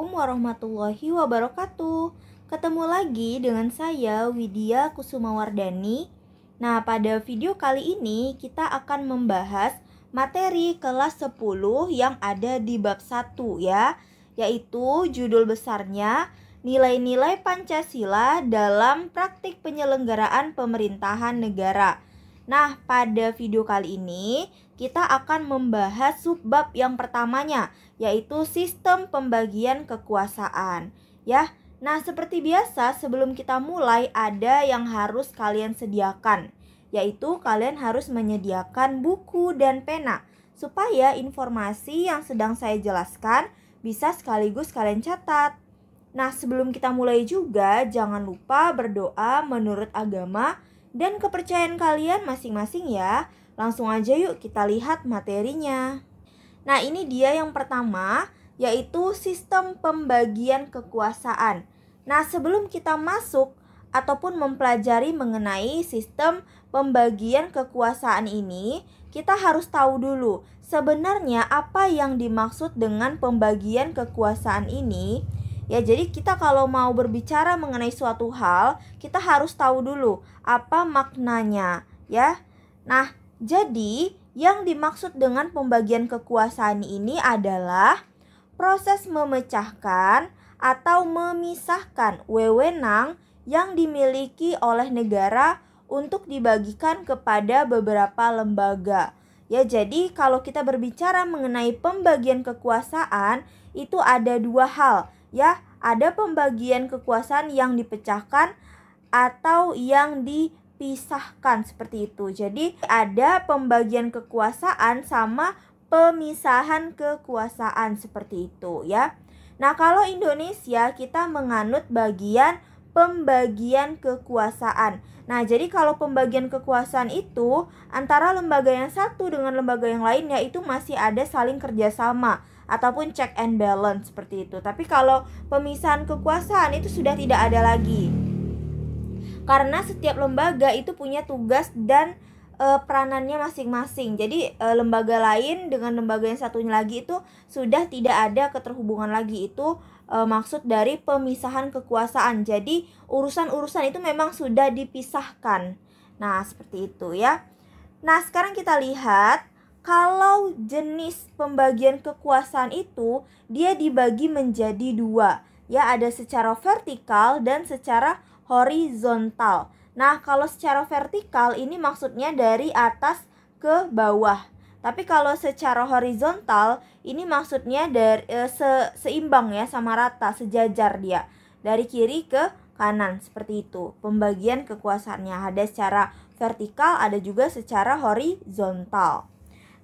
Assalamualaikum warahmatullahi wabarakatuh. Ketemu lagi dengan saya Widya Kusumawardani. Nah, pada video kali ini kita akan membahas materi kelas 10 yang ada di bab 1 ya, yaitu judul besarnya Nilai-nilai Pancasila dalam Praktik Penyelenggaraan Pemerintahan Negara. Nah, pada video kali ini kita akan membahas subbab yang pertamanya, yaitu sistem pembagian kekuasaan. Ya, nah seperti biasa sebelum kita mulai ada yang harus kalian sediakan, yaitu kalian harus menyediakan buku dan pena supaya informasi yang sedang saya jelaskan bisa sekaligus kalian catat. Nah, sebelum kita mulai juga jangan lupa berdoa menurut agama dan kepercayaan kalian masing-masing ya. Langsung aja yuk kita lihat materinya. Nah, ini dia yang pertama, yaitu sistem pembagian kekuasaan. Nah, sebelum kita masuk ataupun mempelajari mengenai sistem pembagian kekuasaan ini, kita harus tahu dulu sebenarnya apa yang dimaksud dengan pembagian kekuasaan ini. Ya, jadi kita kalau mau berbicara mengenai suatu hal, kita harus tahu dulu apa maknanya, ya. Nah, jadi yang dimaksud dengan pembagian kekuasaan ini adalah proses memecahkan atau memisahkan wewenang yang dimiliki oleh negara untuk dibagikan kepada beberapa lembaga. Ya, jadi kalau kita berbicara mengenai pembagian kekuasaan, itu ada dua hal. Ya, ada pembagian kekuasaan yang dipecahkan atau yang dipisahkan seperti itu. Jadi ada pembagian kekuasaan sama pemisahan kekuasaan seperti itu ya. Nah, kalau Indonesia kita menganut bagian pembagian kekuasaan. Nah, jadi kalau pembagian kekuasaan itu antara lembaga yang satu dengan lembaga yang lainnya itu masih ada saling kerjasama ataupun check and balance seperti itu. Tapi kalau pemisahan kekuasaan itu sudah tidak ada lagi. Karena setiap lembaga itu punya tugas dan peranannya masing-masing. Jadi lembaga lain dengan lembaga yang satunya lagi itu sudah tidak ada keterhubungan lagi. Itu maksud dari pemisahan kekuasaan. Jadi urusan-urusan itu memang sudah dipisahkan. Nah, seperti itu ya. Nah, sekarang kita lihat kalau jenis pembagian kekuasaan itu dia dibagi menjadi dua. Ya, ada secara vertikal dan secara horizontal. Nah, kalau secara vertikal ini maksudnya dari atas ke bawah. Tapi kalau secara horizontal ini maksudnya dari seimbang ya, sama rata, sejajar dia. Dari kiri ke kanan seperti itu. Pembagian kekuasaannya ada secara vertikal, ada juga secara horizontal.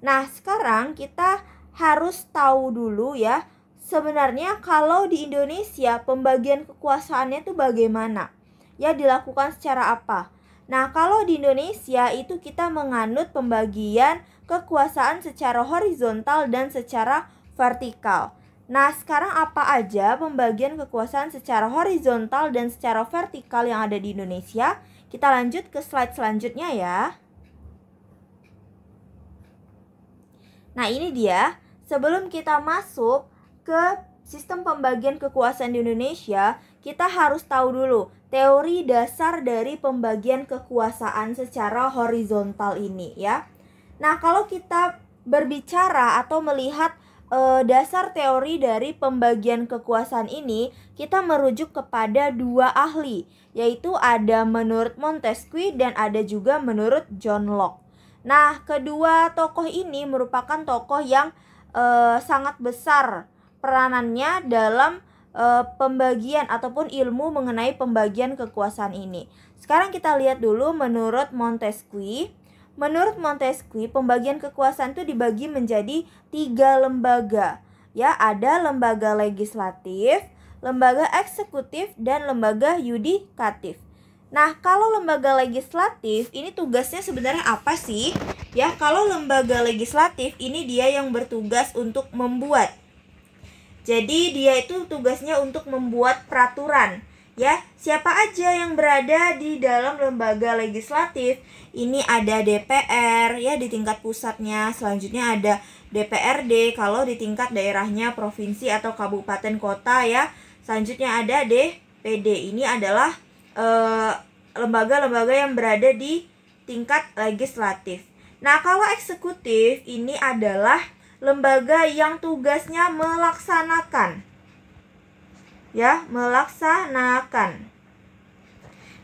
Nah, sekarang kita harus tahu dulu ya, sebenarnya kalau di Indonesia pembagian kekuasaannya itu bagaimana? Ya, dilakukan secara apa? Nah, kalau di Indonesia itu kita menganut pembagian kekuasaan secara horizontal dan secara vertikal. Nah, sekarang apa aja pembagian kekuasaan secara horizontal dan secara vertikal yang ada di Indonesia? Kita lanjut ke slide selanjutnya ya. Nah, ini dia. Sebelum kita masuk ke sistem pembagian kekuasaan di Indonesia, kita harus tahu dulu teori dasar dari pembagian kekuasaan secara horizontal ini ya. Nah, kalau kita berbicara atau melihat dasar teori dari pembagian kekuasaan ini, kita merujuk kepada dua ahli, yaitu ada menurut Montesquieu dan ada juga menurut John Locke. Nah, kedua tokoh ini merupakan tokoh yang sangat besar peranannya dalam pembagian ataupun ilmu mengenai pembagian kekuasaan ini. Sekarang kita lihat dulu menurut Montesquieu. Menurut Montesquieu, pembagian kekuasaan itu dibagi menjadi 3 lembaga. Ya, ada lembaga legislatif, lembaga eksekutif, dan lembaga yudikatif. Nah, kalau lembaga legislatif ini tugasnya sebenarnya apa sih? Ya, kalau lembaga legislatif ini dia yang bertugas untuk membuat. Jadi dia itu tugasnya untuk membuat peraturan. Ya, siapa aja yang berada di dalam lembaga legislatif? Ini ada DPR ya di tingkat pusatnya, selanjutnya ada DPRD kalau di tingkat daerahnya, provinsi atau kabupaten kota ya. Selanjutnya ada DPD. Ini adalah lembaga-lembaga yang berada di tingkat legislatif. Nah, kalau eksekutif ini adalah lembaga yang tugasnya melaksanakan. Ya, melaksanakan.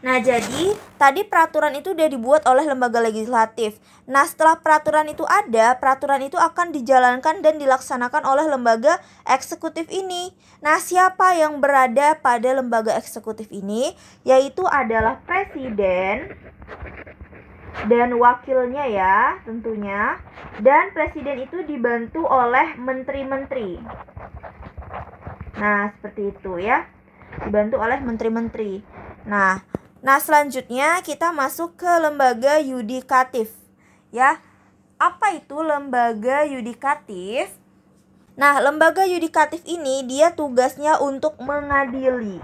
Nah, jadi tadi peraturan itu udah dibuat oleh lembaga legislatif. Nah, setelah peraturan itu ada, peraturan itu akan dijalankan dan dilaksanakan oleh lembaga eksekutif ini. Nah, siapa yang berada pada lembaga eksekutif ini? Yaitu adalah presiden dan wakilnya ya, tentunya. Dan presiden itu dibantu oleh menteri-menteri. Nah, seperti itu ya. Dibantu oleh menteri-menteri. Nah, selanjutnya kita masuk ke lembaga yudikatif. Ya. Apa itu lembaga yudikatif? Nah, lembaga yudikatif ini dia tugasnya untuk mengadili.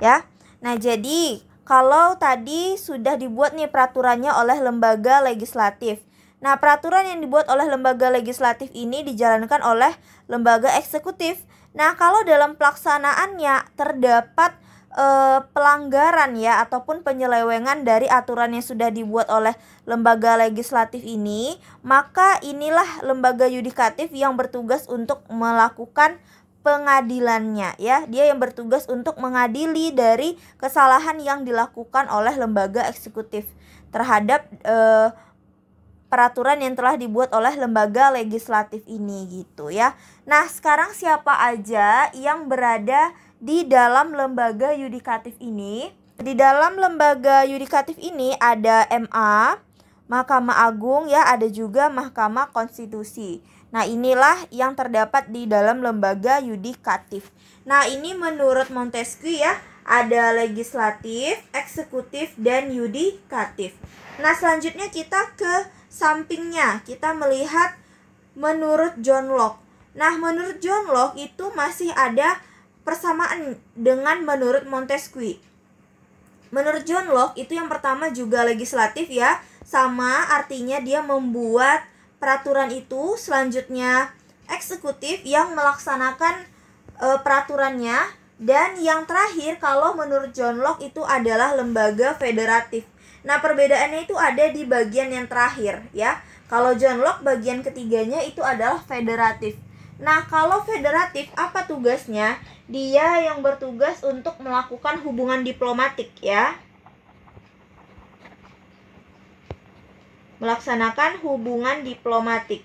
Ya. Nah, jadi kalau tadi sudah dibuat nih peraturannya oleh lembaga legislatif. Nah, peraturan yang dibuat oleh lembaga legislatif ini dijalankan oleh lembaga eksekutif. Nah, kalau dalam pelaksanaannya terdapat pelanggaran ya ataupun penyelewengan dari aturan yang sudah dibuat oleh lembaga legislatif ini, maka inilah lembaga yudikatif yang bertugas untuk melakukan pengadilannya ya. Dia yang bertugas untuk mengadili dari kesalahan yang dilakukan oleh lembaga eksekutif terhadap peraturan yang telah dibuat oleh lembaga legislatif ini gitu ya. Nah, sekarang siapa aja yang berada di dalam lembaga yudikatif ini? Di dalam lembaga yudikatif ini ada MA, Mahkamah Agung ya, ada juga Mahkamah Konstitusi. Nah, inilah yang terdapat di dalam lembaga yudikatif. Nah, ini menurut Montesquieu ya, ada legislatif, eksekutif, dan yudikatif. Nah, selanjutnya kita ke sampingnya, kita melihat menurut John Locke. Nah, menurut John Locke itu masih ada persamaan dengan menurut Montesquieu. Menurut John Locke itu yang pertama juga legislatif ya, sama artinya dia membuat peraturan itu, selanjutnya eksekutif yang melaksanakan peraturannya, dan yang terakhir kalau menurut John Locke itu adalah lembaga federatif. Nah, perbedaannya itu ada di bagian yang terakhir ya. Kalau John Locke bagian ketiganya itu adalah federatif. Nah, kalau federatif apa tugasnya? Dia yang bertugas untuk melakukan hubungan diplomatik ya. Melaksanakan hubungan diplomatik.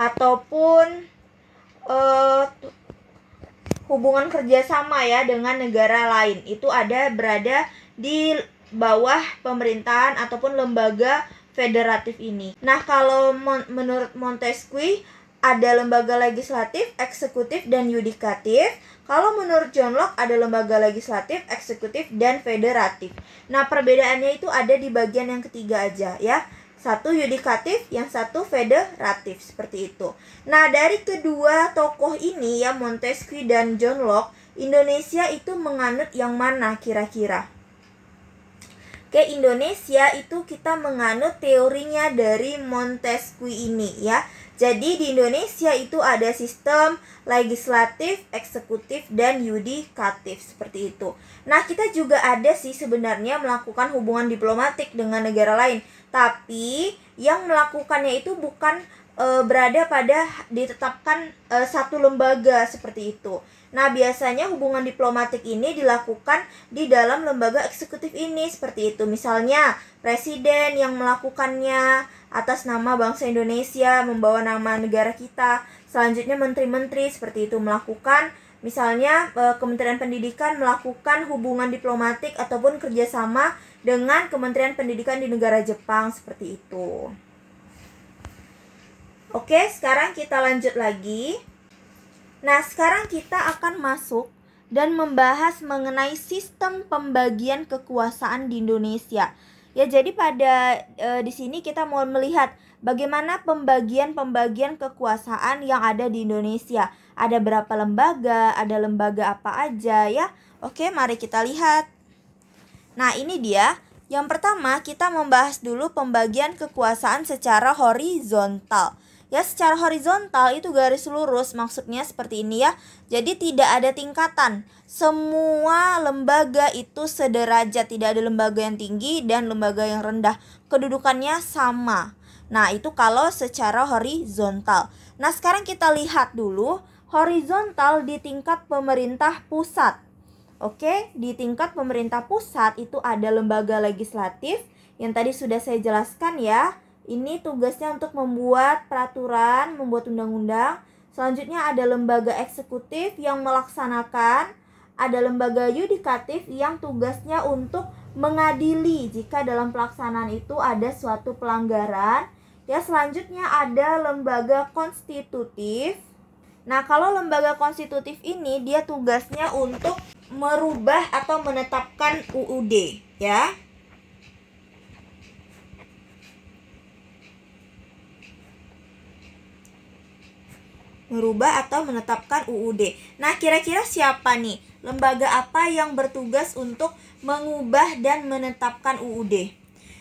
Ataupun hubungan kerjasama ya dengan negara lain. Itu berada di bawah pemerintahan ataupun lembaga federatif ini. Nah, kalau menurut Montesquieu ada lembaga legislatif, eksekutif, dan yudikatif. Kalau menurut John Locke ada lembaga legislatif, eksekutif, dan federatif. Nah, perbedaannya itu ada di bagian yang ketiga aja ya. Satu yudikatif, yang satu federatif, seperti itu. Nah, dari kedua tokoh ini ya, Montesquieu dan John Locke, Indonesia itu menganut yang mana kira-kira? Oke, Indonesia itu kita menganut teorinya dari Montesquieu ini ya. Jadi di Indonesia itu ada sistem legislatif, eksekutif, dan yudikatif, seperti itu. Nah, kita juga ada sih sebenarnya melakukan hubungan diplomatik dengan negara lain. Tapi yang melakukannya itu bukan berada pada ditetapkan satu lembaga seperti itu. Nah, biasanya hubungan diplomatik ini dilakukan di dalam lembaga eksekutif ini, seperti itu. Misalnya, presiden yang melakukannya atas nama bangsa Indonesia, membawa nama negara kita. Selanjutnya, menteri-menteri seperti itu melakukan. Misalnya, Kementerian Pendidikan melakukan hubungan diplomatik ataupun kerjasama dengan Kementerian Pendidikan di negara Jepang, seperti itu. Oke, sekarang kita lanjut lagi. Nah, sekarang kita akan masuk dan membahas mengenai sistem pembagian kekuasaan di Indonesia. Ya, jadi pada di sini kita mau melihat bagaimana pembagian kekuasaan yang ada di Indonesia. Ada berapa lembaga, ada lembaga apa aja ya. Oke, mari kita lihat. Nah, ini dia. Yang pertama, kita membahas dulu pembagian kekuasaan secara horizontal. Ya, secara horizontal itu garis lurus, maksudnya seperti ini ya. Jadi tidak ada tingkatan. Semua lembaga itu sederajat, tidak ada lembaga yang tinggi dan lembaga yang rendah. Kedudukannya sama. Nah, itu kalau secara horizontal. Nah, sekarang kita lihat dulu horizontal di tingkat pemerintah pusat. Oke, di tingkat pemerintah pusat itu ada lembaga legislatif yang tadi sudah saya jelaskan ya. Ini tugasnya untuk membuat peraturan, membuat undang-undang. Selanjutnya ada lembaga eksekutif yang melaksanakan. Ada lembaga yudikatif yang tugasnya untuk mengadili jika dalam pelaksanaan itu ada suatu pelanggaran. Ya, selanjutnya ada lembaga konstitutif. Nah, kalau lembaga konstitutif ini dia tugasnya untuk merubah atau menetapkan UUD ya. Merubah atau menetapkan UUD. Nah, kira-kira siapa nih? Lembaga apa yang bertugas untuk mengubah dan menetapkan UUD?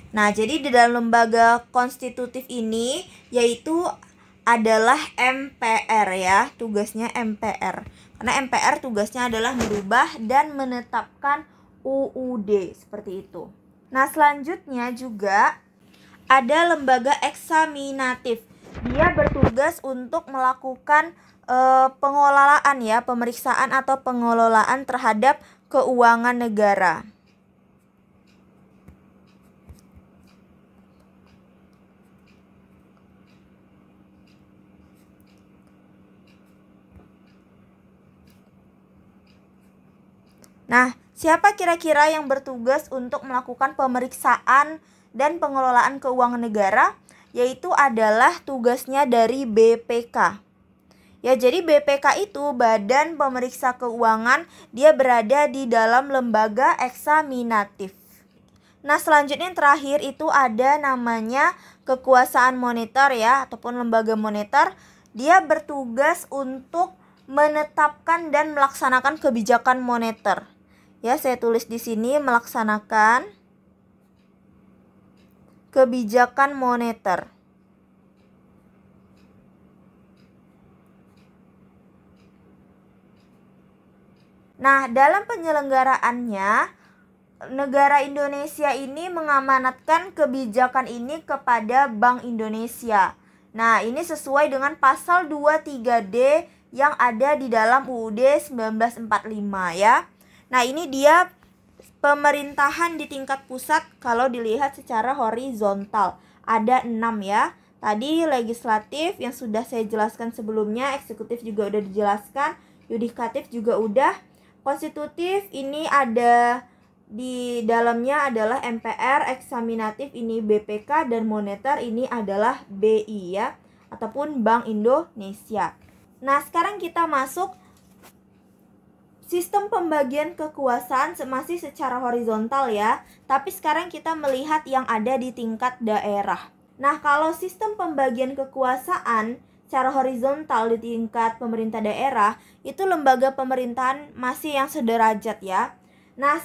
Nah, jadi di dalam lembaga konstitutif ini yaitu adalah MPR ya, tugasnya MPR. Karena MPR tugasnya adalah merubah dan menetapkan UUD, seperti itu. Nah, selanjutnya juga ada lembaga eksaminatif. Dia bertugas untuk melakukan pengelolaan ya, pemeriksaan atau pengelolaan terhadap keuangan negara. Nah, siapa kira-kira yang bertugas untuk melakukan pemeriksaan dan pengelolaan keuangan negara? Yaitu adalah tugasnya dari BPK. Ya, jadi BPK itu Badan Pemeriksa Keuangan, dia berada di dalam lembaga eksaminatif. Nah, selanjutnya yang terakhir itu ada namanya kekuasaan moneter ya, ataupun lembaga moneter. Dia bertugas untuk menetapkan dan melaksanakan kebijakan moneter. Ya, saya tulis di sini melaksanakan kebijakan moneter. Nah, dalam penyelenggaraannya, negara Indonesia ini mengamanatkan kebijakan ini kepada Bank Indonesia. Nah, ini sesuai dengan pasal 23D yang ada di dalam UUD 1945 ya. Nah, ini dia pemerintahan di tingkat pusat kalau dilihat secara horizontal. Ada 6 ya. Tadi legislatif yang sudah saya jelaskan sebelumnya, eksekutif juga udah dijelaskan, yudikatif juga udah. Konstitutif ini ada di dalamnya adalah MPR, eksaminatif ini BPK, dan moneter ini adalah BI ya, ataupun Bank Indonesia. Nah, sekarang kita masuk sistem pembagian kekuasaan masih secara horizontal ya, tapi sekarang kita melihat yang ada di tingkat daerah. Nah, kalau sistem pembagian kekuasaan secara horizontal di tingkat pemerintah daerah, itu lembaga pemerintahan masih yang sederajat ya. Nah,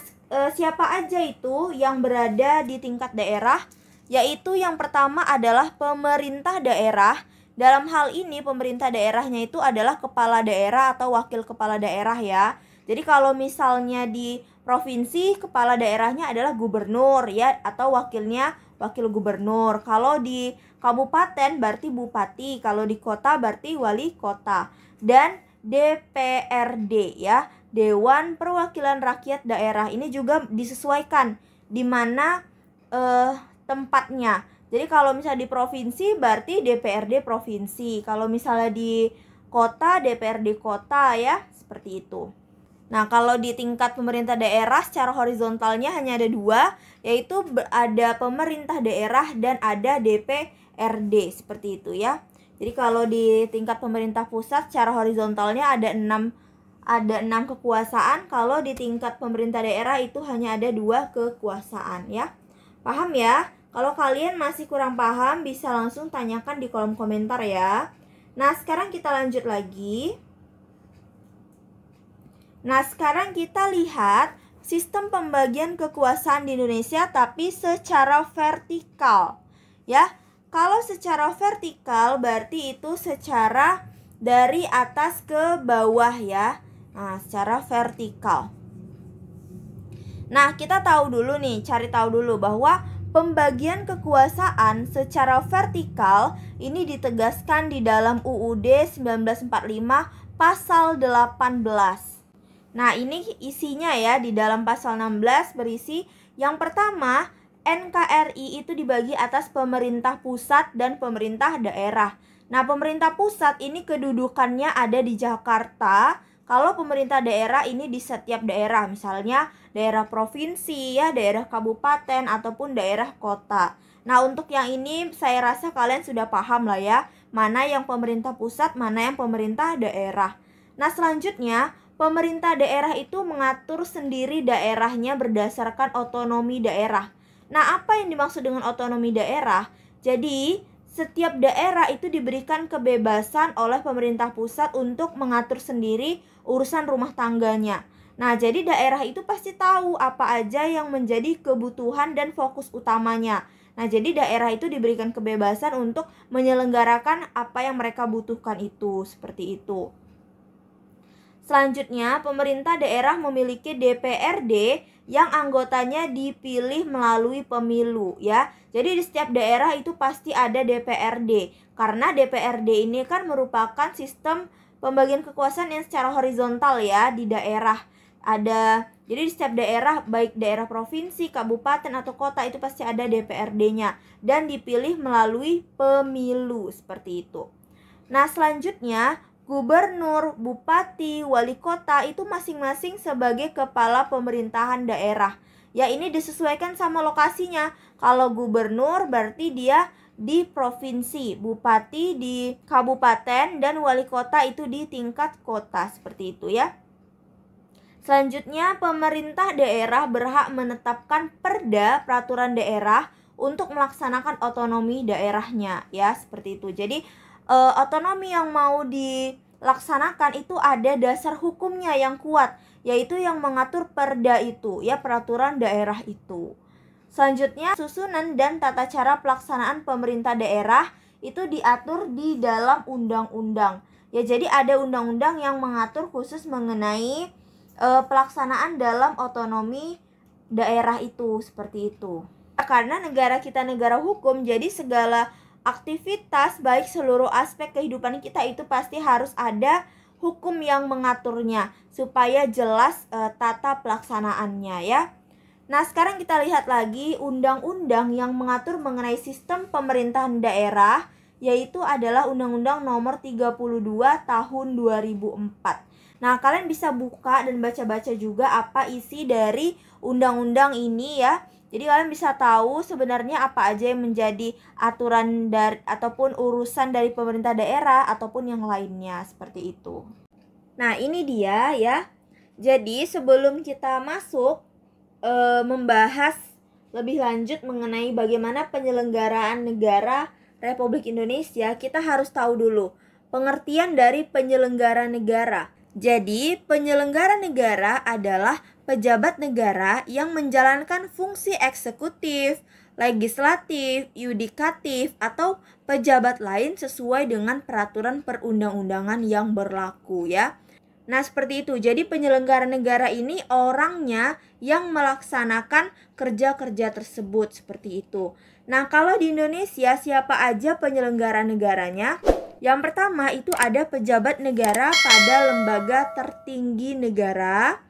siapa aja itu yang berada di tingkat daerah? Yaitu yang pertama adalah pemerintah daerah. Dalam hal ini pemerintah daerahnya itu adalah kepala daerah atau wakil kepala daerah ya. Jadi kalau misalnya di provinsi, kepala daerahnya adalah gubernur ya, atau wakilnya wakil gubernur. Kalau di kabupaten berarti bupati, kalau di kota berarti wali kota. Dan DPRD ya, Dewan Perwakilan Rakyat Daerah, ini juga disesuaikan di mana tempatnya. Jadi kalau misalnya di provinsi berarti DPRD provinsi, kalau misalnya di kota DPRD kota ya, seperti itu. Nah, kalau di tingkat pemerintah daerah secara horizontalnya hanya ada 2, yaitu ada pemerintah daerah dan ada DPRD, seperti itu ya. Jadi kalau di tingkat pemerintah pusat secara horizontalnya ada 6 kekuasaan, kalau di tingkat pemerintah daerah itu hanya ada 2 kekuasaan ya. Paham ya? Kalau kalian masih kurang paham bisa langsung tanyakan di kolom komentar ya. Nah, sekarang kita lanjut lagi. Nah, sekarang kita lihat sistem pembagian kekuasaan di Indonesia tapi secara vertikal. Ya, kalau secara vertikal berarti itu secara dari atas ke bawah ya. Nah, secara vertikal. Nah, kita tahu dulu nih, cari tahu dulu bahwa pembagian kekuasaan secara vertikal ini ditegaskan di dalam UUD 1945 pasal 18. Nah, ini isinya ya, di dalam pasal 16 berisi yang pertama, NKRI itu dibagi atas pemerintah pusat dan pemerintah daerah. Nah, pemerintah pusat ini kedudukannya ada di Jakarta. Kalau pemerintah daerah ini di setiap daerah, misalnya daerah provinsi ya, daerah kabupaten ataupun daerah kota. Nah, untuk yang ini saya rasa kalian sudah paham lah ya, mana yang pemerintah pusat, mana yang pemerintah daerah. Nah, selanjutnya pemerintah daerah itu mengatur sendiri daerahnya berdasarkan otonomi daerah. Nah, apa yang dimaksud dengan otonomi daerah? Jadi, setiap daerah itu diberikan kebebasan oleh pemerintah pusat untuk mengatur sendiri urusan rumah tangganya. Nah, jadi daerah itu pasti tahu apa aja yang menjadi kebutuhan dan fokus utamanya. Nah, jadi daerah itu diberikan kebebasan untuk menyelenggarakan apa yang mereka butuhkan itu, seperti itu. Selanjutnya, pemerintah daerah memiliki DPRD yang anggotanya dipilih melalui pemilu ya. Jadi di setiap daerah itu pasti ada DPRD. Karena DPRD ini kan merupakan sistem pembagian kekuasaan yang secara horizontal ya di daerah. Jadi di setiap daerah, baik daerah provinsi, kabupaten atau kota, itu pasti ada DPRD-nya dan dipilih melalui pemilu seperti itu. Nah, selanjutnya gubernur, bupati, wali kota itu masing-masing sebagai kepala pemerintahan daerah. Ya, ini disesuaikan sama lokasinya. Kalau gubernur berarti dia di provinsi, bupati di kabupaten, dan wali kota itu di tingkat kota, seperti itu ya. Selanjutnya, pemerintah daerah berhak menetapkan perda peraturan daerah untuk melaksanakan otonomi daerahnya ya, seperti itu. Jadi otonomi yang mau dilaksanakan itu ada dasar hukumnya yang kuat, yaitu yang mengatur perda itu ya, peraturan daerah itu. Selanjutnya, susunan dan tata cara pelaksanaan pemerintah daerah itu diatur di dalam undang-undang. Ya, jadi ada undang-undang yang mengatur khusus mengenai pelaksanaan dalam otonomi daerah itu, seperti itu. Karena negara kita negara hukum, jadi segala aktivitas baik seluruh aspek kehidupan kita itu pasti harus ada hukum yang mengaturnya supaya jelas tata pelaksanaannya ya. Nah, sekarang kita lihat lagi undang-undang yang mengatur mengenai sistem pemerintahan daerah, yaitu adalah Undang-Undang Nomor 32 Tahun 2004. Nah, kalian bisa buka dan baca-baca juga apa isi dari undang-undang ini ya. Jadi kalian bisa tahu sebenarnya apa aja yang menjadi aturan dari ataupun urusan dari pemerintah daerah ataupun yang lainnya, seperti itu. Nah, ini dia ya. Jadi sebelum kita masuk membahas lebih lanjut mengenai bagaimana penyelenggaraan negara Republik Indonesia, kita harus tahu dulu pengertian dari penyelenggara negara. Jadi, penyelenggara negara adalah pejabat negara yang menjalankan fungsi eksekutif, legislatif, yudikatif, atau pejabat lain sesuai dengan peraturan perundang-undangan yang berlaku ya. Nah, seperti itu. Jadi penyelenggara negara ini orangnya yang melaksanakan kerja-kerja tersebut, seperti itu. Nah, kalau di Indonesia siapa aja penyelenggara negaranya? Yang pertama itu ada pejabat negara pada lembaga tertinggi negara.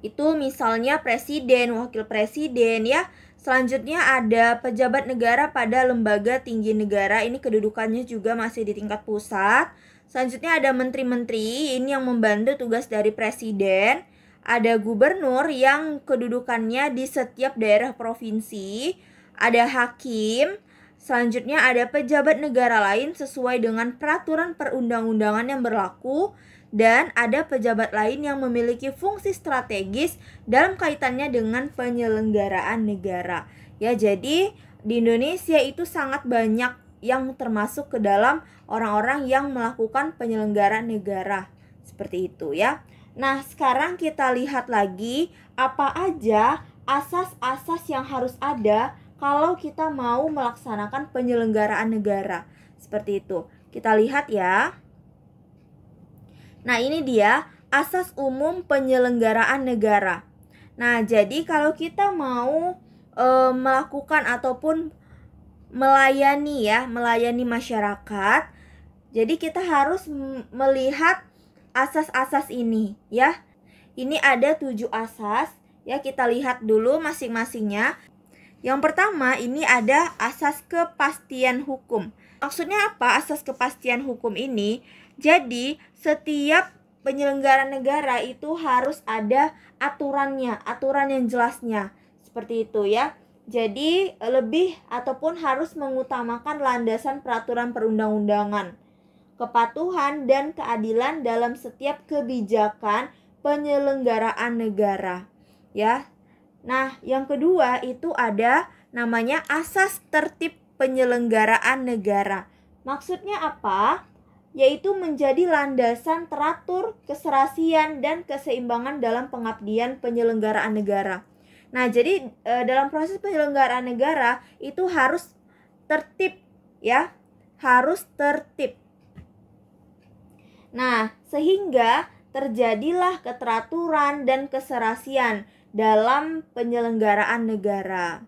Itu misalnya presiden, wakil presiden ya. Selanjutnya ada pejabat negara pada lembaga tinggi negara. Ini kedudukannya juga masih di tingkat pusat. Selanjutnya ada menteri-menteri, ini yang membantu tugas dari presiden. Ada gubernur yang kedudukannya di setiap daerah provinsi. Ada hakim. Selanjutnya ada pejabat negara lain sesuai dengan peraturan perundang-undangan yang berlaku. Dan ada pejabat lain yang memiliki fungsi strategis dalam kaitannya dengan penyelenggaraan negara. Ya, jadi di Indonesia itu sangat banyak yang termasuk ke dalam orang-orang yang melakukan penyelenggaraan negara. Seperti itu ya. Nah, sekarang kita lihat lagi apa aja asas-asas yang harus ada kalau kita mau melaksanakan penyelenggaraan negara. Seperti itu. Kita lihat ya. Nah, ini dia asas umum penyelenggaraan negara. Nah, jadi kalau kita mau melakukan ataupun melayani masyarakat, jadi kita harus melihat asas-asas ini ya. Ini ada 7 asas ya, kita lihat dulu masing-masingnya. Yang pertama ini ada asas kepastian hukum. Maksudnya apa asas kepastian hukum ini? Jadi setiap penyelenggara negara itu harus ada aturannya, aturan yang jelasnya. Seperti itu ya. Jadi lebih ataupun harus mengutamakan landasan peraturan perundang-undangan, kepatuhan dan keadilan dalam setiap kebijakan penyelenggaraan negara ya. Nah, yang kedua itu ada namanya asas tertib penyelenggaraan negara. Maksudnya apa? Yaitu menjadi landasan teratur, keserasian dan keseimbangan dalam pengabdian penyelenggaraan negara. Nah, jadi dalam proses penyelenggaraan negara itu harus tertib ya, harus tertib. Nah, sehingga terjadilah keteraturan dan keserasian dalam penyelenggaraan negara.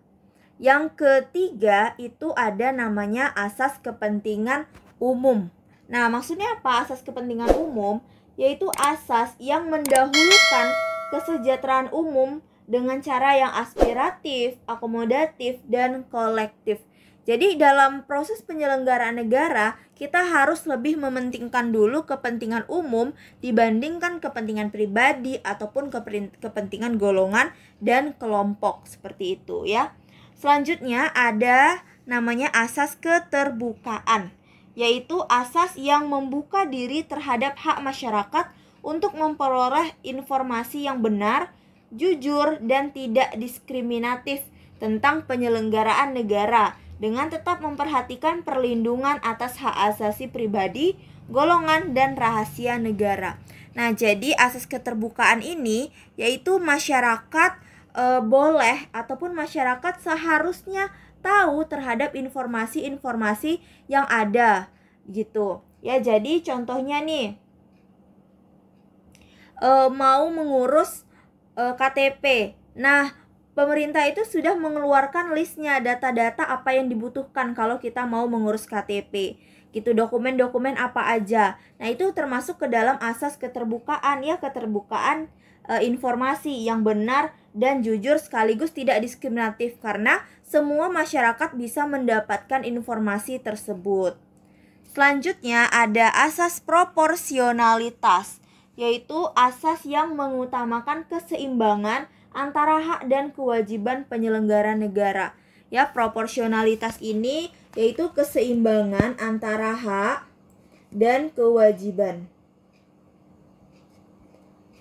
Yang ketiga itu ada namanya asas kepentingan umum. Nah, maksudnya apa asas kepentingan umum? Yaitu asas yang mendahulukan kesejahteraan umum dengan cara yang aspiratif, akomodatif, dan kolektif. Jadi dalam proses penyelenggaraan negara, kita harus lebih mementingkan dulu kepentingan umum dibandingkan kepentingan pribadi ataupun kepentingan golongan dan kelompok, seperti itu ya. Selanjutnya ada namanya asas keterbukaan, yaitu asas yang membuka diri terhadap hak masyarakat untuk memperoleh informasi yang benar, jujur, dan tidak diskriminatif tentang penyelenggaraan negara, dengan tetap memperhatikan perlindungan atas hak asasi pribadi, golongan, dan rahasia negara. Nah, jadi asas keterbukaan ini yaitu masyarakat boleh ataupun masyarakat seharusnya tahu terhadap informasi-informasi yang ada gitu. Ya, jadi contohnya nih mau mengurus KTP. Nah, pemerintah itu sudah mengeluarkan listnya data-data apa yang dibutuhkan kalau kita mau mengurus KTP. Gitu, dokumen-dokumen apa aja. Nah, itu termasuk ke dalam asas keterbukaan ya, keterbukaan informasi yang benar dan jujur sekaligus tidak diskriminatif karena semua masyarakat bisa mendapatkan informasi tersebut. Selanjutnya ada asas proporsionalitas, yaitu asas yang mengutamakan keseimbangan antara hak dan kewajiban penyelenggara negara. Ya, proporsionalitas ini yaitu keseimbangan antara hak dan kewajiban.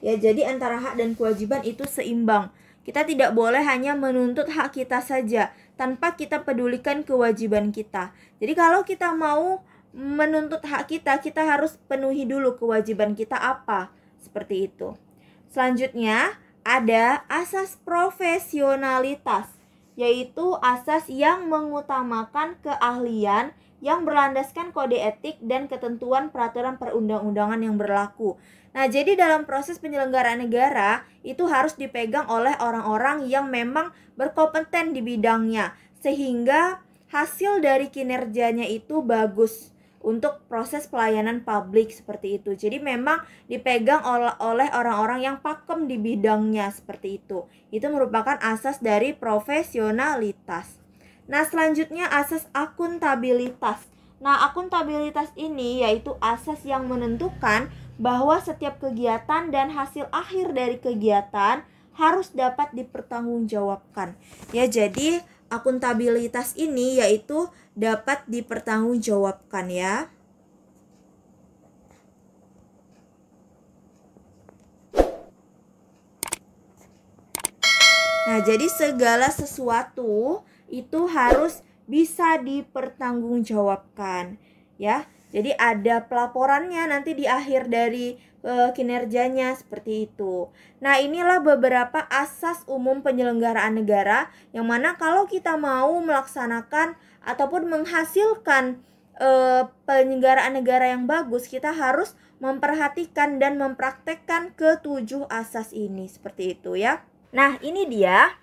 Ya, jadi antara hak dan kewajiban itu seimbang. Kita tidak boleh hanya menuntut hak kita saja tanpa kita pedulikan kewajiban kita. Jadi kalau kita mau menuntut hak kita, kita harus penuhi dulu kewajiban kita apa. Seperti itu. Selanjutnya ada asas profesionalitas, yaitu asas yang mengutamakan keahlian yang berlandaskan kode etik dan ketentuan peraturan perundang-undangan yang berlaku. Nah, jadi dalam proses penyelenggaraan negara itu harus dipegang oleh orang-orang yang memang berkompeten di bidangnya, sehingga hasil dari kinerjanya itu bagus untuk proses pelayanan publik seperti itu. Jadi memang dipegang oleh orang-orang yang pakem di bidangnya seperti itu. Itu merupakan asas dari profesionalitas. Nah, selanjutnya asas akuntabilitas. Nah, akuntabilitas ini yaitu asas yang menentukan bahwa setiap kegiatan dan hasil akhir dari kegiatan harus dapat dipertanggungjawabkan. Ya, jadi akuntabilitas ini yaitu dapat dipertanggungjawabkan ya. Nah, jadi segala sesuatu itu harus bisa dipertanggungjawabkan ya. Jadi ada pelaporannya nanti di akhir dari kinerjanya seperti itu. Nah, inilah beberapa asas umum penyelenggaraan negara yang mana kalau kita mau melaksanakan ataupun menghasilkan penyelenggaraan negara yang bagus, kita harus memperhatikan dan mempraktekkan ketujuh asas ini seperti itu ya. Nah, ini dia.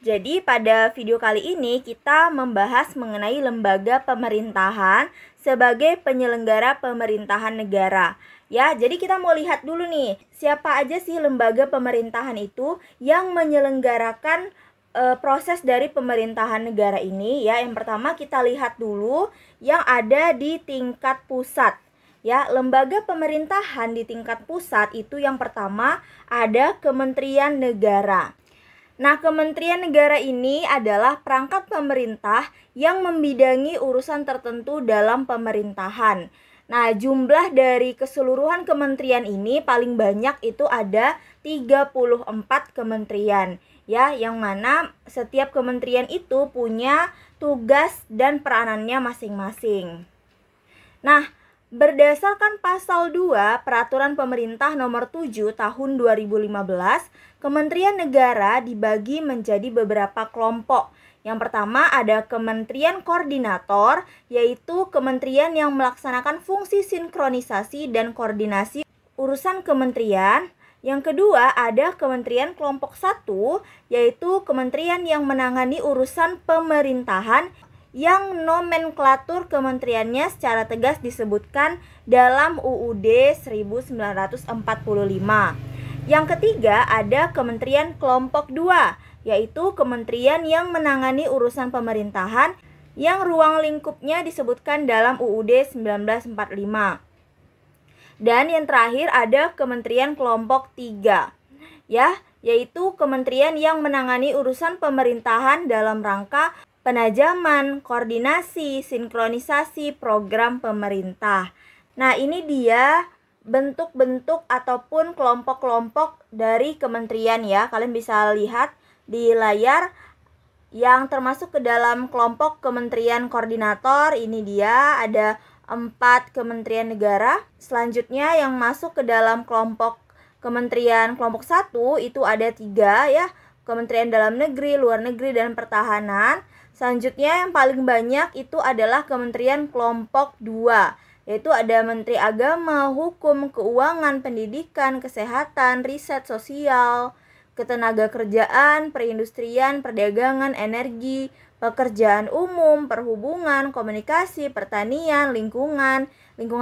Jadi pada video kali ini kita membahas mengenai lembaga pemerintahan sebagai penyelenggara pemerintahan negara. Ya, jadi kita mau lihat dulu nih, siapa aja sih lembaga pemerintahan itu yang menyelenggarakan proses dari pemerintahan negara ini ya. Yang pertama kita lihat dulu yang ada di tingkat pusat. Ya, lembaga pemerintahan di tingkat pusat itu yang pertama ada Kementerian Negara. Nah, Kementerian Negara ini adalah perangkat pemerintah yang membidangi urusan tertentu dalam pemerintahan. Nah, jumlah dari keseluruhan kementerian ini paling banyak itu ada 34 kementerian. Ya, yang mana setiap kementerian itu punya tugas dan peranannya masing-masing. Nah, berdasarkan pasal 2 Peraturan Pemerintah Nomor 7 Tahun 2015, Kementerian Negara dibagi menjadi beberapa kelompok. Yang pertama ada Kementerian Koordinator, yaitu kementerian yang melaksanakan fungsi sinkronisasi dan koordinasi urusan kementerian. Yang kedua ada Kementerian Kelompok 1, yaitu kementerian yang menangani urusan pemerintahan yang nomenklatur kementeriannya secara tegas disebutkan dalam UUD 1945. Yang ketiga ada Kementerian Kelompok 2, yaitu kementerian yang menangani urusan pemerintahan yang ruang lingkupnya disebutkan dalam UUD 1945. Dan yang terakhir ada Kementerian Kelompok 3, ya, yaitu kementerian yang menangani urusan pemerintahan dalam rangka penajaman, koordinasi, sinkronisasi program pemerintah. Nah, ini dia bentuk-bentuk ataupun kelompok-kelompok dari kementerian ya. Kalian bisa lihat di layar yang termasuk ke dalam kelompok Kementerian Koordinator. Ini dia ada 4 kementerian negara. Selanjutnya yang masuk ke dalam kelompok Kementerian Kelompok 1 itu ada 3 ya. Kementerian Dalam Negeri, Luar Negeri, dan Pertahanan. Selanjutnya yang paling banyak itu adalah Kementerian Kelompok 2, yaitu ada Menteri Agama, Hukum, Keuangan, Pendidikan, Kesehatan, Riset Sosial, Ketenagakerjaan, Perindustrian, Perdagangan, Energi, Pekerjaan Umum, Perhubungan, Komunikasi, Pertanian, Lingkungan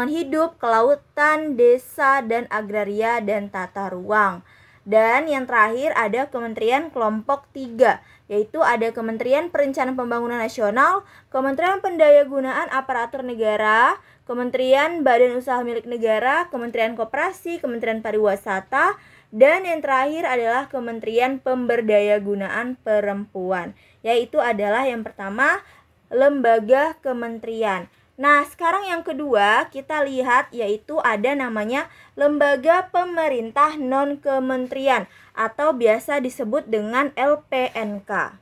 Hidup, Kelautan, Desa, dan Agraria, dan Tata Ruang. Dan yang terakhir ada Kementerian Kelompok 3, yaitu ada Kementerian Perencanaan Pembangunan Nasional, Kementerian Pendayagunaan Aparatur Negara, Kementerian Badan Usaha Milik Negara, Kementerian Koperasi, Kementerian Pariwisata, dan yang terakhir adalah Kementerian Pemberdayagunaan Perempuan, yaitu adalah yang pertama lembaga kementerian. Nah, sekarang yang kedua kita lihat yaitu ada namanya lembaga pemerintah non-kementerian atau biasa disebut dengan LPNK.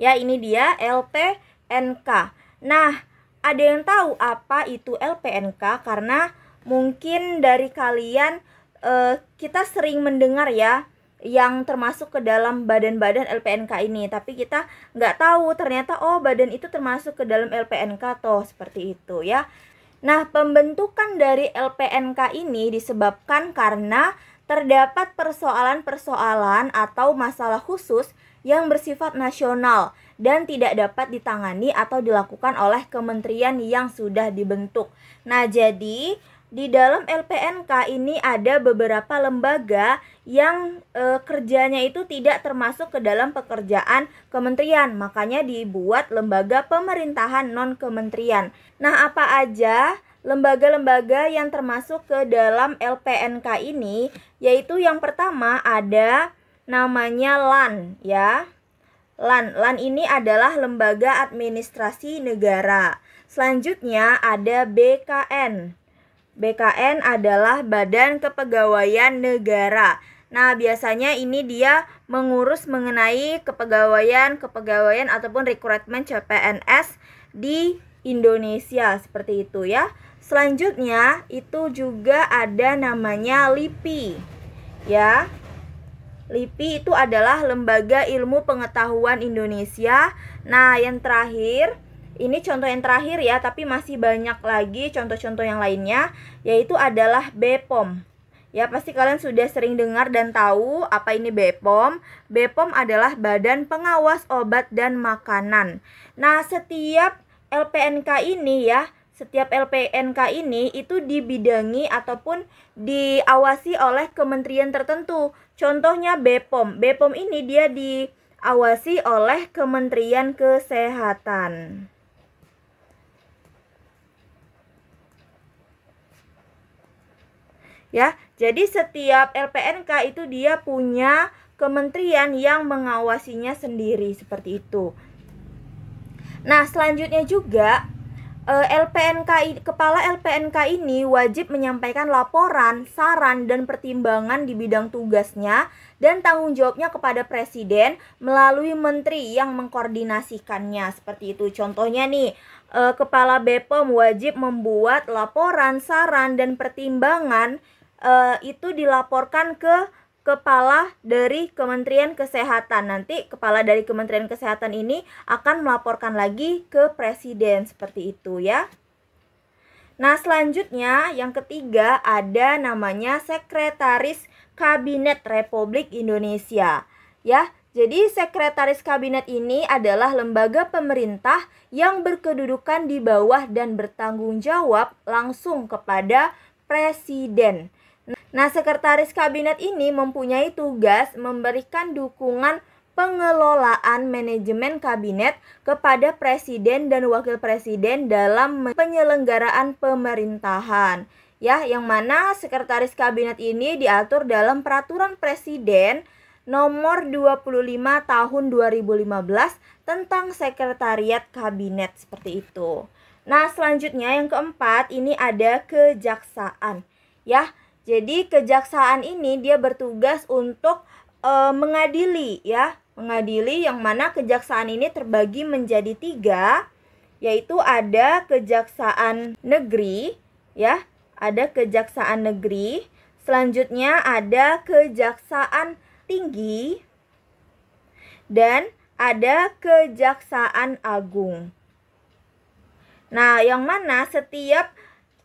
Ya, ini dia LPNK. Nah, ada yang tahu apa itu LPNK? Karena mungkin dari kalian kita sering mendengar ya yang termasuk ke dalam badan-badan LPNK ini, tapi kita nggak tahu ternyata oh badan itu termasuk ke dalam LPNK toh, seperti itu ya. Nah, pembentukan dari LPNK ini disebabkan karena terdapat persoalan-persoalan atau masalah khusus yang bersifat nasional dan tidak dapat ditangani atau dilakukan oleh kementerian yang sudah dibentuk. Nah, jadi di dalam LPNK ini ada beberapa lembaga yang kerjanya itu tidak termasuk ke dalam pekerjaan kementerian. Makanya dibuat lembaga pemerintahan non-kementerian. Nah, apa aja lembaga-lembaga yang termasuk ke dalam LPNK ini? Yaitu yang pertama ada namanya LAN ya. LAN ini adalah Lembaga Administrasi Negara. Selanjutnya ada BKN. BKN adalah Badan Kepegawaian Negara. Nah, biasanya ini dia mengurus mengenai kepegawaian ataupun rekrutmen CPNS di Indonesia, seperti itu ya. Selanjutnya itu juga ada namanya LIPI. Ya. LIPI itu adalah Lembaga Ilmu Pengetahuan Indonesia. Nah, yang terakhir, ini contoh yang terakhir ya, tapi masih banyak lagi contoh-contoh yang lainnya, yaitu adalah BPOM. Ya, pasti kalian sudah sering dengar dan tahu apa ini BPOM. BPOM adalah Badan Pengawas Obat dan Makanan. Nah, setiap LPNK ini ya, setiap LPNK ini itu dibidangi ataupun diawasi oleh kementerian tertentu. Contohnya BPOM. BPOM ini dia diawasi oleh Kementerian Kesehatan. Ya, jadi setiap LPNK itu dia punya kementerian yang mengawasinya sendiri seperti itu. Nah, selanjutnya juga Kepala LPNK ini wajib menyampaikan laporan, saran, dan pertimbangan di bidang tugasnya dan tanggung jawabnya kepada Presiden melalui menteri yang mengkoordinasikannya. Seperti itu. Contohnya nih, Kepala BPOM wajib membuat laporan, saran, dan pertimbangan itu dilaporkan ke Kepala dari Kementerian Kesehatan. Nanti Kepala dari Kementerian Kesehatan ini akan melaporkan lagi ke Presiden, seperti itu ya. Nah, selanjutnya yang ketiga ada namanya Sekretaris Kabinet Republik Indonesia. Ya, jadi Sekretaris Kabinet ini adalah lembaga pemerintah yang berkedudukan di bawah dan bertanggung jawab langsung kepada Presiden. Nah, Sekretaris Kabinet ini mempunyai tugas memberikan dukungan pengelolaan manajemen kabinet kepada Presiden dan Wakil Presiden dalam penyelenggaraan pemerintahan. Ya, yang mana Sekretaris Kabinet ini diatur dalam Peraturan Presiden Nomor 25 Tahun 2015 tentang Sekretariat Kabinet, seperti itu. Nah, selanjutnya yang keempat ini ada kejaksaan. Ya, jadi kejaksaan ini dia bertugas untuk mengadili ya, mengadili, yang mana kejaksaan ini terbagi menjadi 3, yaitu ada kejaksaan negeri ya, ada kejaksaan negeri, selanjutnya ada kejaksaan tinggi, dan ada kejaksaan agung. Nah, yang mana setiap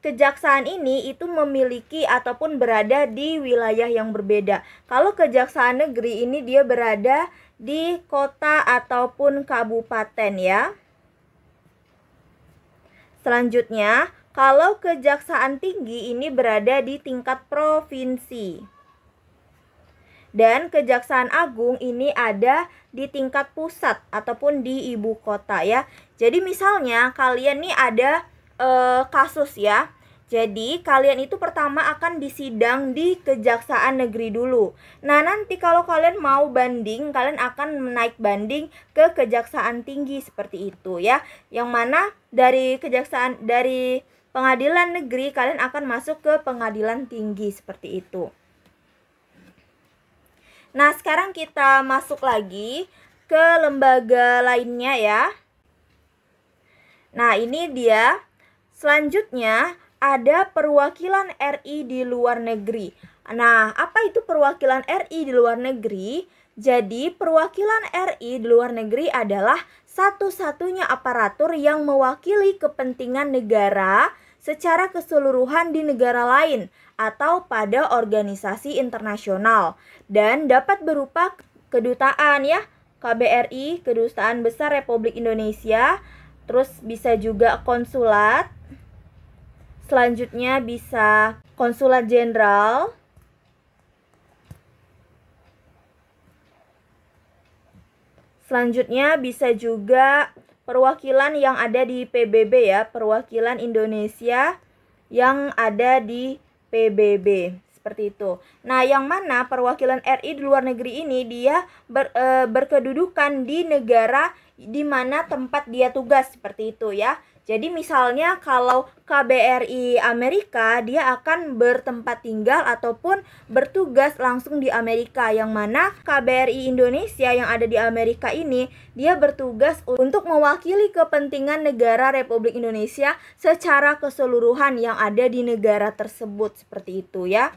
kejaksaan ini itu memiliki ataupun berada di wilayah yang berbeda. Kalau kejaksaan negeri ini dia berada di kota ataupun kabupaten ya. Selanjutnya, kalau kejaksaan tinggi ini berada di tingkat provinsi. Dan kejaksaan agung ini ada di tingkat pusat ataupun di ibu kota ya. Jadi misalnya kalian nih ada kasus ya. Jadi kalian itu pertama akan disidang di kejaksaan negeri dulu. Nah, nanti kalau kalian mau banding, kalian akan menaik banding ke kejaksaan tinggi, seperti itu ya. Yang mana dari pengadilan negeri kalian akan masuk ke pengadilan tinggi, seperti itu. Nah, sekarang kita masuk lagi ke lembaga lainnya ya. Nah, ini dia. Selanjutnya ada perwakilan RI di luar negeri. Nah, apa itu perwakilan RI di luar negeri? Jadi, perwakilan RI di luar negeri adalah satu-satunya aparatur yang mewakili kepentingan negara secara keseluruhan di negara lain atau pada organisasi internasional, dan dapat berupa kedutaan ya, KBRI, Kedutaan Besar Republik Indonesia, terus bisa juga konsulat. Selanjutnya bisa konsulat jenderal. Selanjutnya bisa juga perwakilan yang ada di PBB ya, perwakilan Indonesia yang ada di PBB, seperti itu. Nah, yang mana perwakilan RI di luar negeri ini dia berkedudukan di negara di mana tempat dia tugas, seperti itu ya. Jadi misalnya kalau KBRI Amerika, dia akan bertempat tinggal ataupun bertugas langsung di Amerika. Yang mana KBRI Indonesia yang ada di Amerika ini, dia bertugas untuk mewakili kepentingan negara Republik Indonesia secara keseluruhan yang ada di negara tersebut. Seperti itu ya.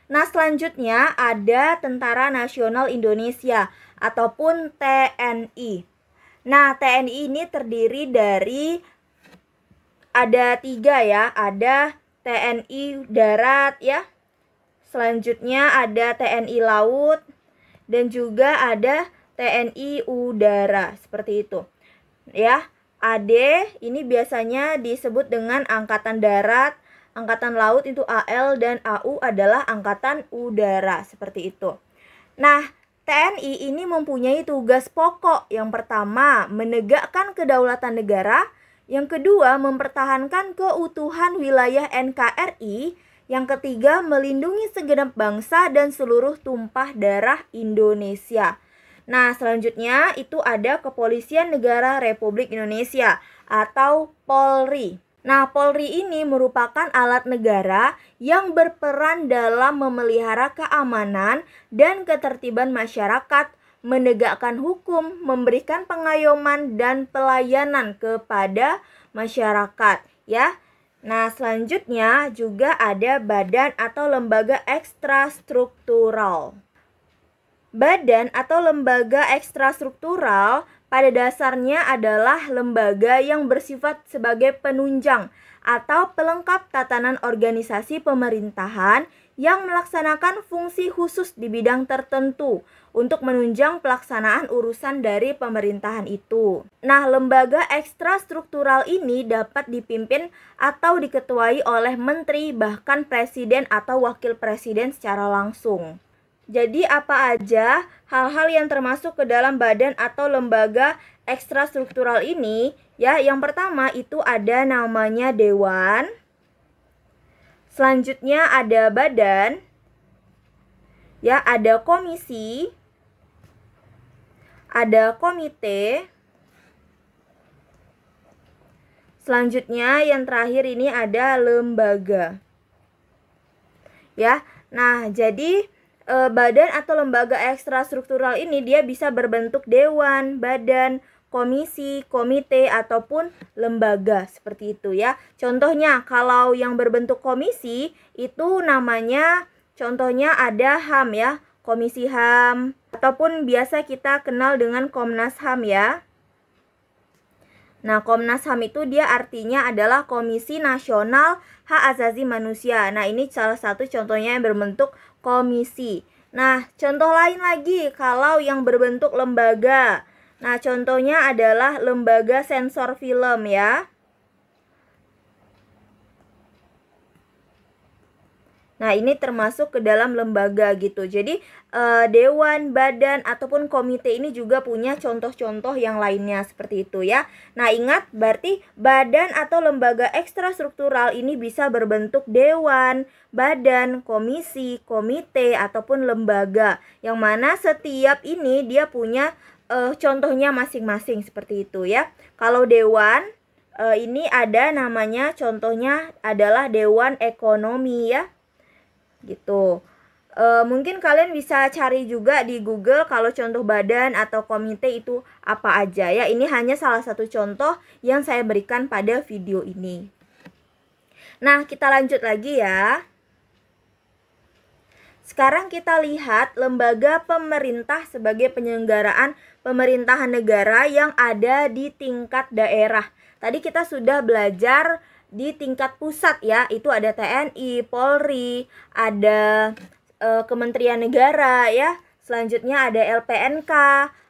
Nah, selanjutnya ada Tentara Nasional Indonesia ataupun TNI. Nah, TNI ini terdiri dari ada 3 ya, ada TNI darat ya, selanjutnya ada TNI laut, dan juga ada TNI udara, seperti itu ya. AD ini biasanya disebut dengan Angkatan Darat, Angkatan Laut itu AL, dan AU adalah Angkatan Udara, seperti itu. Nah, TNI ini mempunyai tugas pokok. Yang pertama, menegakkan kedaulatan negara. Yang kedua, mempertahankan keutuhan wilayah NKRI. Yang ketiga, melindungi segenap bangsa dan seluruh tumpah darah Indonesia. Nah, selanjutnya itu ada Kepolisian Negara Republik Indonesia atau Polri. Nah, Polri ini merupakan alat negara yang berperan dalam memelihara keamanan dan ketertiban masyarakat, menegakkan hukum, memberikan pengayoman dan pelayanan kepada masyarakat ya. Nah, selanjutnya juga ada badan atau lembaga ekstrastruktural. Badan atau lembaga ekstrastruktural pada dasarnya adalah lembaga yang bersifat sebagai penunjang atau pelengkap tatanan organisasi pemerintahan yang melaksanakan fungsi khusus di bidang tertentu untuk menunjang pelaksanaan urusan dari pemerintahan itu. Nah, lembaga ekstrastruktural ini dapat dipimpin atau diketuai oleh menteri, bahkan presiden atau wakil presiden secara langsung. Jadi apa aja hal-hal yang termasuk ke dalam badan atau lembaga ekstrastruktural ini ya? Yang pertama itu ada namanya dewan. Selanjutnya ada badan. Ya, ada komisi. Ada komite. Selanjutnya yang terakhir ini ada lembaga. Ya. Nah, jadi badan atau lembaga ekstrastruktural ini dia bisa berbentuk dewan, badan, komisi, komite, ataupun lembaga, seperti itu ya. Contohnya kalau yang berbentuk komisi itu namanya, contohnya ada HAM ya, Komisi HAM, ataupun biasa kita kenal dengan Komnas HAM ya. Nah, Komnas HAM itu dia artinya adalah Komisi Nasional Hak Asasi Manusia. Nah, ini salah satu contohnya yang berbentuk komisi. Nah, contoh lain lagi kalau yang berbentuk lembaga. Nah, contohnya adalah lembaga sensor film ya. Nah, ini termasuk ke dalam lembaga gitu. Jadi, dewan, badan, ataupun komite ini juga punya contoh-contoh yang lainnya seperti itu ya. Nah, ingat berarti badan atau lembaga ekstrastruktural ini bisa berbentuk dewan, badan, komisi, komite, ataupun lembaga. Yang mana setiap ini dia punya contohnya masing-masing seperti itu ya. Kalau dewan, ini ada namanya, contohnya adalah Dewan Ekonomi ya. Gitu. Mungkin kalian bisa cari juga di Google kalau contoh badan atau komite itu apa aja ya. Ini hanya salah satu contoh yang saya berikan pada video ini. Nah, kita lanjut lagi ya. Sekarang kita lihat lembaga pemerintah sebagai penyelenggaraan pemerintahan negara yang ada di tingkat daerah. Tadi kita sudah belajar di tingkat pusat ya, itu ada TNI, Polri, ada Kementerian Negara ya. Selanjutnya ada LPNK,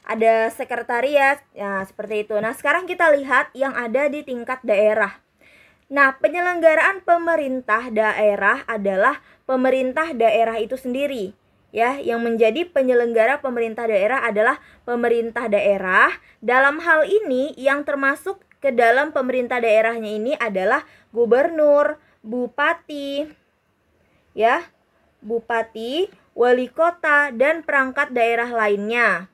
ada sekretariat, ya seperti itu. Nah, sekarang kita lihat yang ada di tingkat daerah. Nah, penyelenggaraan pemerintah daerah adalah pemerintah daerah itu sendiri. Ya, yang menjadi penyelenggara pemerintah daerah adalah pemerintah daerah. Dalam hal ini yang termasuk ke dalam pemerintah daerahnya ini adalah gubernur, bupati, ya, bupati, wali kota, dan perangkat daerah lainnya.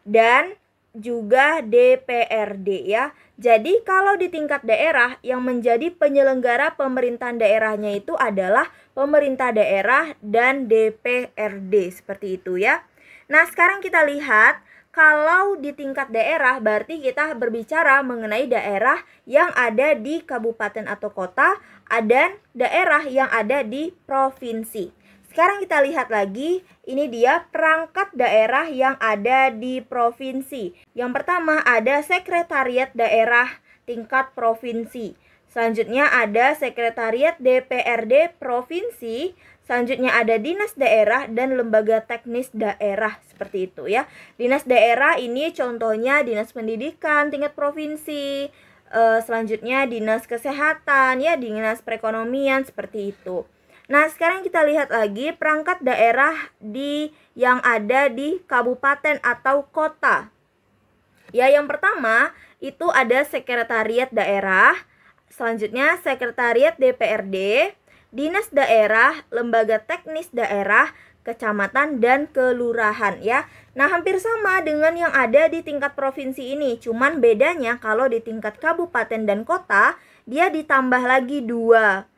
Dan juga DPRD ya. Jadi kalau di tingkat daerah yang menjadi penyelenggara pemerintahan daerahnya itu adalah pemerintah daerah dan DPRD seperti itu ya. Nah, sekarang kita lihat kalau di tingkat daerah berarti kita berbicara mengenai daerah yang ada di kabupaten atau kota dan daerah yang ada di provinsi. Sekarang kita lihat lagi, ini dia perangkat daerah yang ada di provinsi. Yang pertama ada sekretariat daerah tingkat provinsi. Selanjutnya ada sekretariat DPRD provinsi. Selanjutnya ada dinas daerah dan lembaga teknis daerah seperti itu ya. Dinas daerah ini contohnya dinas pendidikan tingkat provinsi. Selanjutnya dinas kesehatan ya, dinas perekonomian seperti itu. Nah, sekarang kita lihat lagi perangkat daerah yang ada di kabupaten atau kota. Ya, yang pertama itu ada sekretariat daerah, selanjutnya sekretariat DPRD, dinas daerah, lembaga teknis daerah, kecamatan dan kelurahan ya. Nah, hampir sama dengan yang ada di tingkat provinsi ini, cuman bedanya kalau di tingkat kabupaten dan kota dia ditambah lagi dua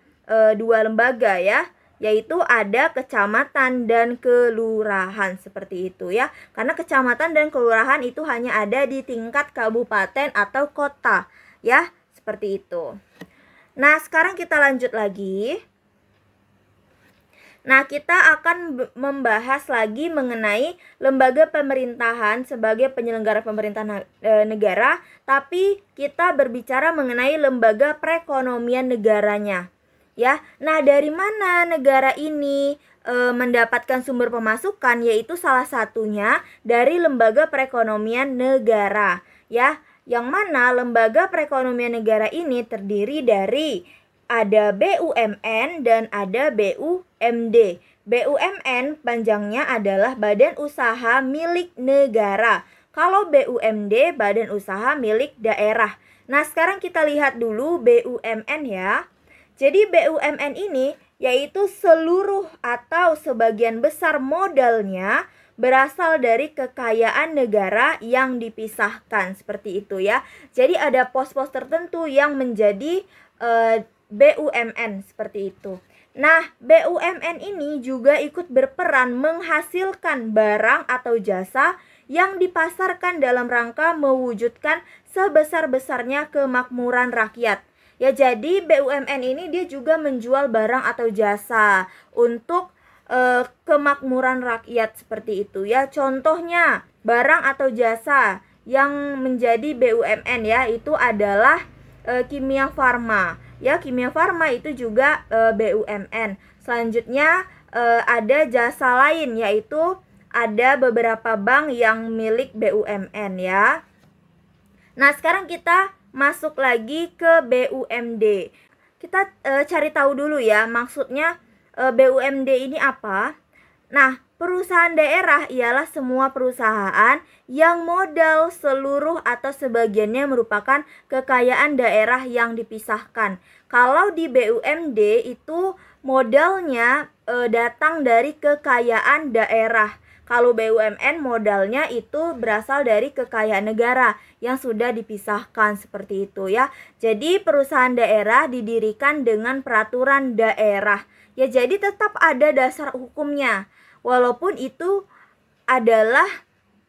lembaga ya, yaitu ada kecamatan dan kelurahan seperti itu ya. Karena kecamatan dan kelurahan itu hanya ada di tingkat kabupaten atau kota ya, seperti itu. Nah, sekarang kita lanjut lagi. Nah, kita akan membahas lagi mengenai lembaga pemerintahan sebagai penyelenggara pemerintahan negara, tapi kita berbicara mengenai lembaga perekonomian negaranya. Ya, nah dari mana negara ini mendapatkan sumber pemasukan, yaitu salah satunya dari lembaga perekonomian negara. Ya, yang mana lembaga perekonomian negara ini terdiri dari ada BUMN dan ada BUMD. BUMN panjangnya adalah Badan Usaha Milik Negara. Kalau BUMD Badan Usaha Milik Daerah. Nah, sekarang kita lihat dulu BUMN ya. Jadi BUMN ini yaitu seluruh atau sebagian besar modalnya berasal dari kekayaan negara yang dipisahkan seperti itu ya. Jadi ada pos-pos tertentu yang menjadi BUMN seperti itu. Nah, BUMN ini juga ikut berperan menghasilkan barang atau jasa yang dipasarkan dalam rangka mewujudkan sebesar-besarnya kemakmuran rakyat. Ya, jadi BUMN ini dia juga menjual barang atau jasa untuk kemakmuran rakyat seperti itu ya. Contohnya barang atau jasa yang menjadi BUMN ya, itu adalah Kimia Farma. Ya, Kimia Farma itu juga BUMN. Selanjutnya ada jasa lain, yaitu ada beberapa bank yang milik BUMN ya. Nah, sekarang kita masuk lagi ke BUMD. Kita cari tahu dulu ya, maksudnya BUMD ini apa? Nah, perusahaan daerah ialah semua perusahaan yang modal seluruh atau sebagiannya merupakan kekayaan daerah yang dipisahkan. Kalau di BUMD itu modalnya datang dari kekayaan daerah. Kalau BUMN modalnya itu berasal dari kekayaan negara yang sudah dipisahkan seperti itu ya. Jadi perusahaan daerah didirikan dengan peraturan daerah. Ya, jadi tetap ada dasar hukumnya. Walaupun itu adalah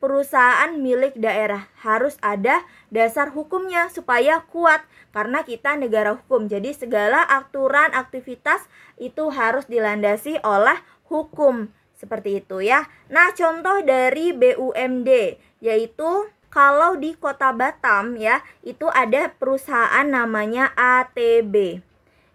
perusahaan milik daerah, harus ada dasar hukumnya supaya kuat karena kita negara hukum. Jadi segala aturan aktivitas itu harus dilandasi oleh hukum. Seperti itu ya. Nah, contoh dari BUMD yaitu kalau di Kota Batam ya, itu ada perusahaan namanya ATB.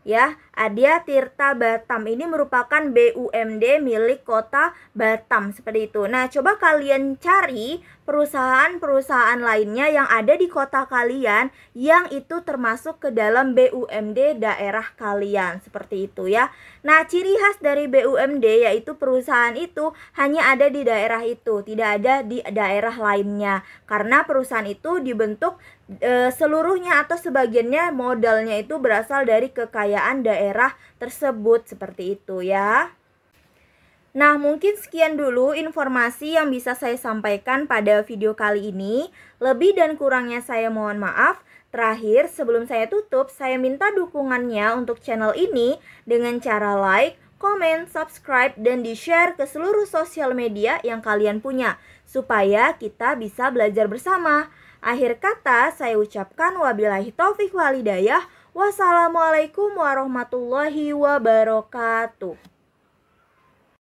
Ya, Adya Tirta Batam ini merupakan BUMD milik Kota Batam seperti itu. Nah, coba kalian cari perusahaan-perusahaan lainnya yang ada di kota kalian yang itu termasuk ke dalam BUMD daerah kalian seperti itu ya. Nah, ciri khas dari BUMD yaitu perusahaan itu hanya ada di daerah itu, tidak ada di daerah lainnya. Karena perusahaan itu dibentuk seluruhnya atau sebagiannya modalnya itu berasal dari kekayaan daerah tersebut seperti itu ya. Nah, mungkin sekian dulu informasi yang bisa saya sampaikan pada video kali ini. Lebih dan kurangnya saya mohon maaf. Terakhir, sebelum saya tutup, saya minta dukungannya untuk channel ini dengan cara like, komen, subscribe, dan di-share ke seluruh sosial media yang kalian punya, supaya kita bisa belajar bersama. Akhir kata, saya ucapkan wabillahi taufik walhidayah. Wassalamualaikum warahmatullahi wabarakatuh.